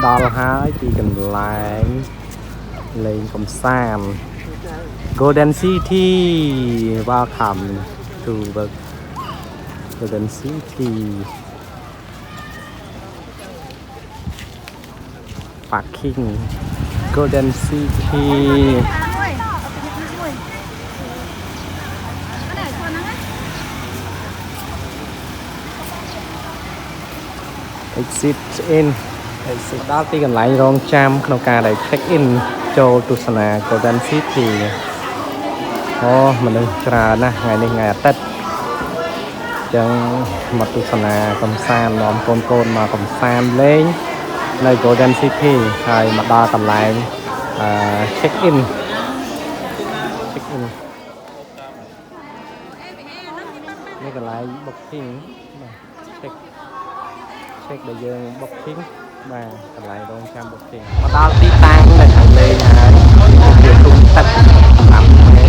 Đo hai thì cần lại lên công sản Golden City welcome to the Golden City parking Golden City exit in exit ដល់ទីកន្លែងរងចាំក្នុងការដែល check in ចូលទស្សនា Golden City អូមនុស្សច្រើនណាស់ថ្ងៃនេះថ្ងៃអាទិត្យអញ្ចឹងមកទស្សនាកំសាន្តនាំកូនមកកំសាន្តលេងនៅ Golden City ហើយមកដល់កន្លែងcheck in នេះកន្លែង booking check ដែលយើង booking បាទកន្លែងរងចាំ booking មកដល់ទីតាំងនៅខាងលេងហើយជាទូទឹកតាមហើយ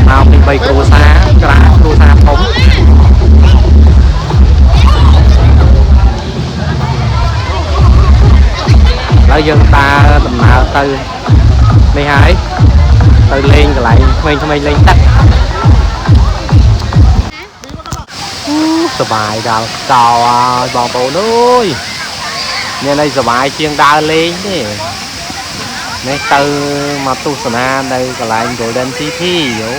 មកពី3គ្រួសារក្រាគ្រួសារធំហើយយើងដើរដំណើរទៅនេះហើយទៅលេងកន្លែងក្មេងៗលេងទឹកសបាយដល់កោឲ្យបងប្អូនអើយមានអីសបាយជាងដើរលេងទេនេះទៅមកទស្សនានៅកន្លែង Golden City អូ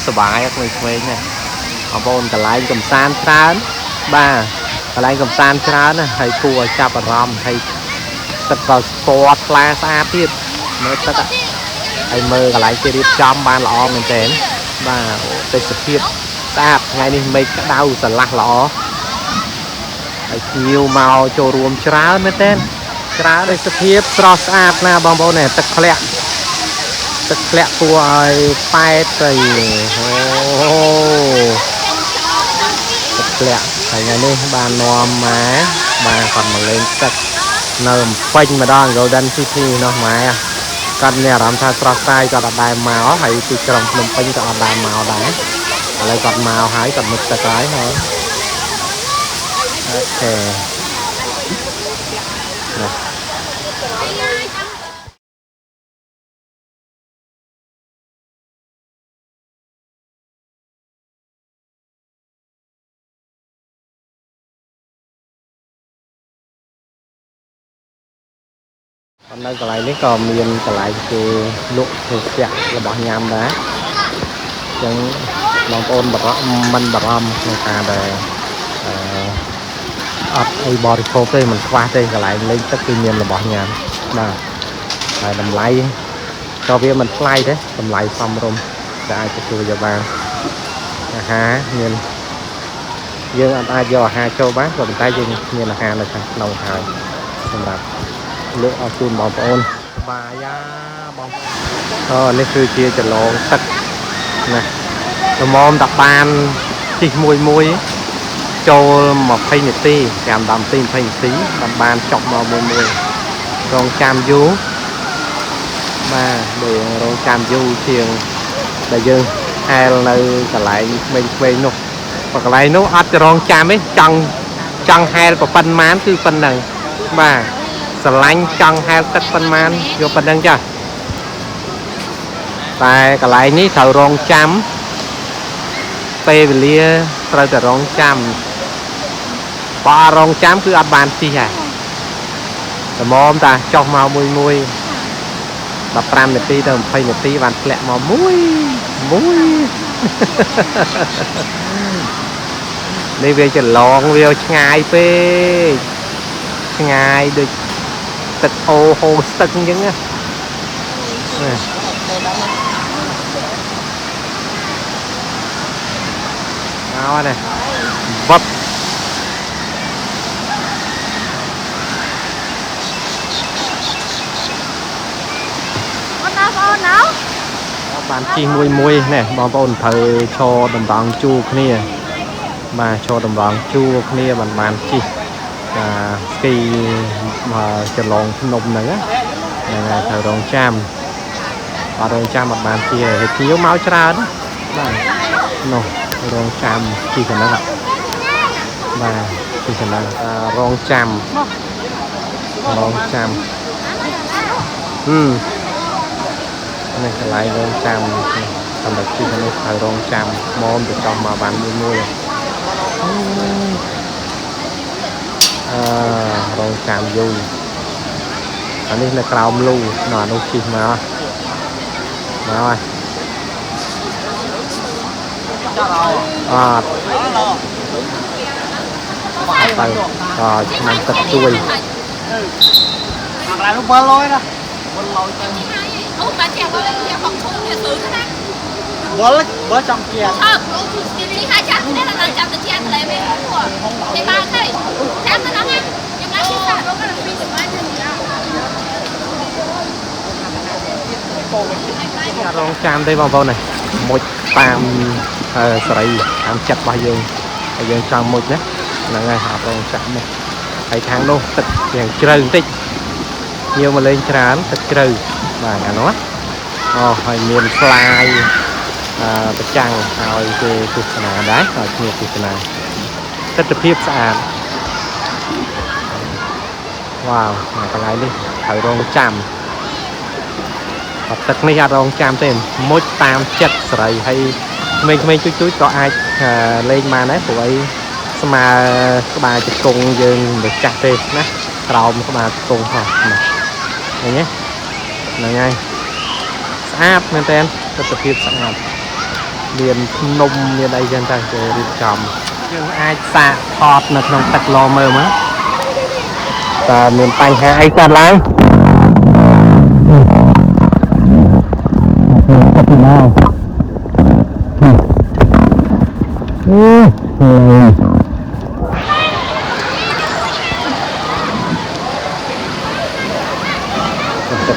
សបាយអត់ក្មេងៗណាបងប្អូនកន្លែងកំសាន្តច្រើនបាទកន្លែងកំសាន្តច្រើនណាហើយគួរឲ្យចាប់អារម្មណ៍ហើយទឹកក៏ស្ពតថ្លាស្អាតទៀតមើលទឹកហើយមើលកន្លែងគេរៀបចំបានល្អមែនទែនបាទទេសភាពស្អាតថ្ងៃនេះមេឃក្តៅស្រឡះល្អហើយភ្ញៀវមកចូលរួមច្រើនមែនទែនច្រើនទេសភាពស្រស់ស្អាតណាបងប្អូននេះទឹកធ្លាក់គួរឲ្យប៉ែតទៅអូទឹកធ្លាក់ហើយថ្ងៃនេះបាននាំមកបានគាត់មកលេងទឹកនៅពេញម្ដង Golden City នោះម៉ែគាត់មានអារម្មណ៍ថាស្រស់ស្រាយគាត់អត់ដែរមកហើយទីក្រុងភ្នំពេញក៏អត់ដែរមកដែរឥឡូវគាត់មកហើយគាត់មុខទឹកហើយអូខេនៅកន្លែងនេះក៏មានកន្លែងគេលក់ភេសជ្ជៈរបស់ញ៉ាំដែរអញ្ចឹងបងប្អូនមិនបារម្ភក្នុងការដែលអត់អីបរិភោគទេមិនខ្វះទេកន្លែងលេងទឹកគឺមានរបស់ញ៉ាំបាទហើយតម្លៃក៏វាមិនថ្លៃទេតម្លៃសមរម្យដែលអាចទទួលយកបានអាហារមានយើងអាចយកអាហារចូលបានក៏ប៉ុន្តែយើងមានអាហារនៅខាងក្នុងហើយសម្រាប់លើកឲ្យជូនបងប្អូនបាយបងប្អូននេះគឺជាចលងទឹកណាល្មមតាបានជិះមួយចូល20នាទី5 10នាទី20នាទីបានចប់មកមួយរងចាំយូរបាទដូចរងចាំយូរជាងដែលយើងហែលនៅកន្លែងក្មេងៗនោះបើកន្លែងនោះអត់រងចាំទេចង់ហែលប៉ុណ្ណាគឺប៉ុណ្ណឹងបាទស្រឡាញ់ចង់ហែលទឹកប៉ុន្មានយកប៉ុណ្្នឹងចាតែកន្លែងនេះត្រូវរងចាំពេលវេលាត្រូវតែរងចាំបើរងចាំគឺអត់បានជិះហើយល្មមតាចុះមកមួយ15នាទីទៅ20នាទីបានធ្លាក់មកមួយនេះវាចន្លងវាឆ្ងាយពេកឆ្ងាយដូចទឹកអូហូរស្ទឹងអញ្ចឹងណាមកនេះវត្តបានជិះមួយនេះបងប្អូនត្រូវឈរតម្រង់ជួរគ្នាបាទឈរតម្រង់ជួរគ្នាបានជិះស្គីចន្លងភ្នំហ្នឹងហ្នឹងត្រូវរងចាំអត់រងចាំអត់បានជិះហើយភ្ញៀវមកច្រើនបាទនោះរងចាំជិះកណ្ដឹង mà thì sẽ là rong chăm này cái lại rong chăm còn đặc trưng này phải rong chăm món để trong mà bán mua rong chăm vui anh đây là cào lu nó đâu chỉ mà rồi tay rồi mình tập chui hoặc là nó bơ lôi đó bơ trong kia rong cham đây vòng này một tam sợi tam chặt bao nhiêu trong một nhé là ngày học rong cham này hay tháng luôn tịch hàng trừ tích nhiều mà lên trán tịch trừ và ngà nó hay miền fly bạch trăng rồi về cục nà đá rồi nhiều cục nà rất là phiếp sạch wow cái này đi thử rong cham tật này rong cham tên mỗi tam chặt sợi hay mình chút có ai lên mà đấy của ấy mà các bà chụp cùng dừng được chặt đi nè rồi các bà cùng thôi này nhé là ngay áp nên tên rất là phiếp sạch liền nung như đây dân ta đi trồng nhưng ai xạ thọt là trong tật lò mơ má và miền tây hay ai xạ lắm nào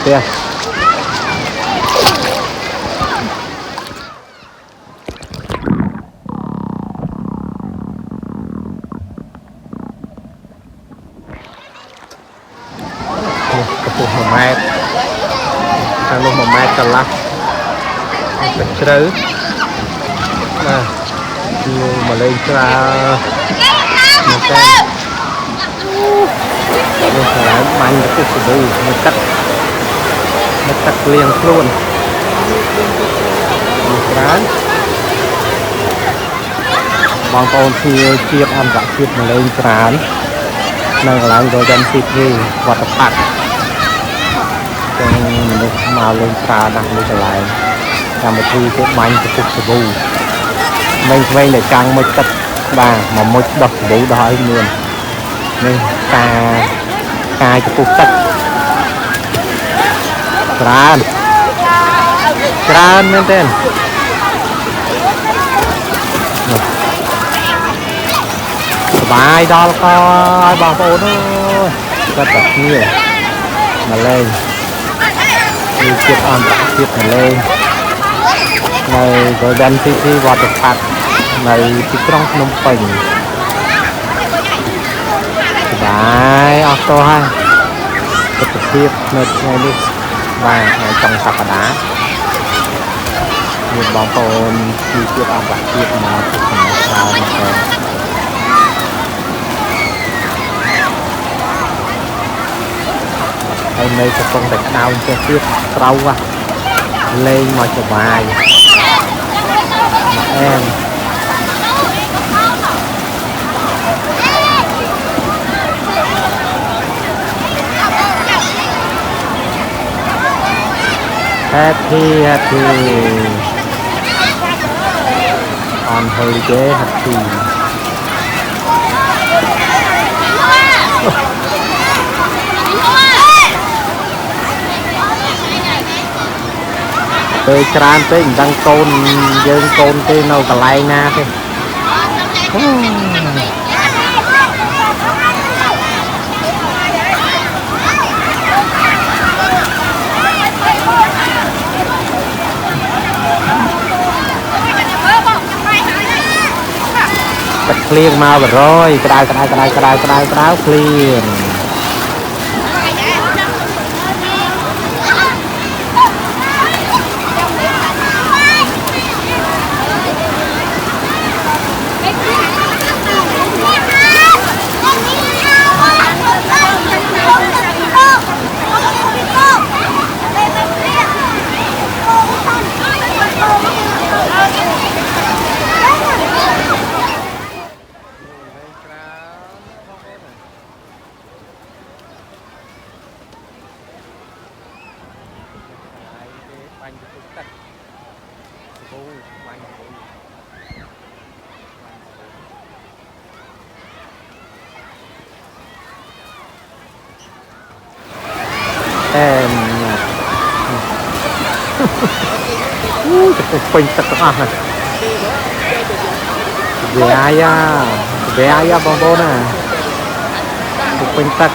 tiếp một mét sang luôn 1 mét cả lắm trứ nhiều mà lên ra một cái mình phải bánh cái sự đi một cắt liền luôn rán bọn con thì chiếc ăn vặt chiếc mà lên rán nâng lại rồi đem thịt đi và tập bạc cho mình màu lên trà đặt lên trở lại làm một thi cái bánh cái cục sầu mình để căng một cắt và mà một đập vũ đó luôn nên cài cái cục tất tràn lên tên bài đó coi bằng phố đó rất là nhiều mà lên đi chiếc ăn chiếc mà lên này rồi đem thi vào tập phạt này thì trong nông bình bài auto hay tập tiếp này đi và trong sạp đá một bóng tồn chi tiết ăn vặt tiết mà thực phẩm sao mà đây đây sẽ không thể đau cho tiết trâu à lên mà cho bài em happy on holiday happy tôi tràn tới đang côn dương côn tới nào cả lại na thế clear mau rồi cái đai clear จะปุกเป็นตะกร้าเบียยาเบียยาบองโบน่ะปุกเป็นตะ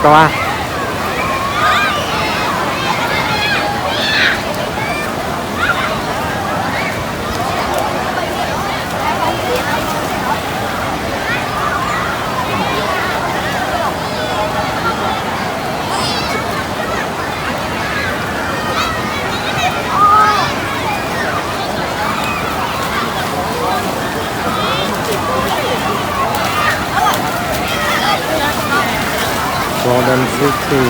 ตัวโกลเด้นซิตี้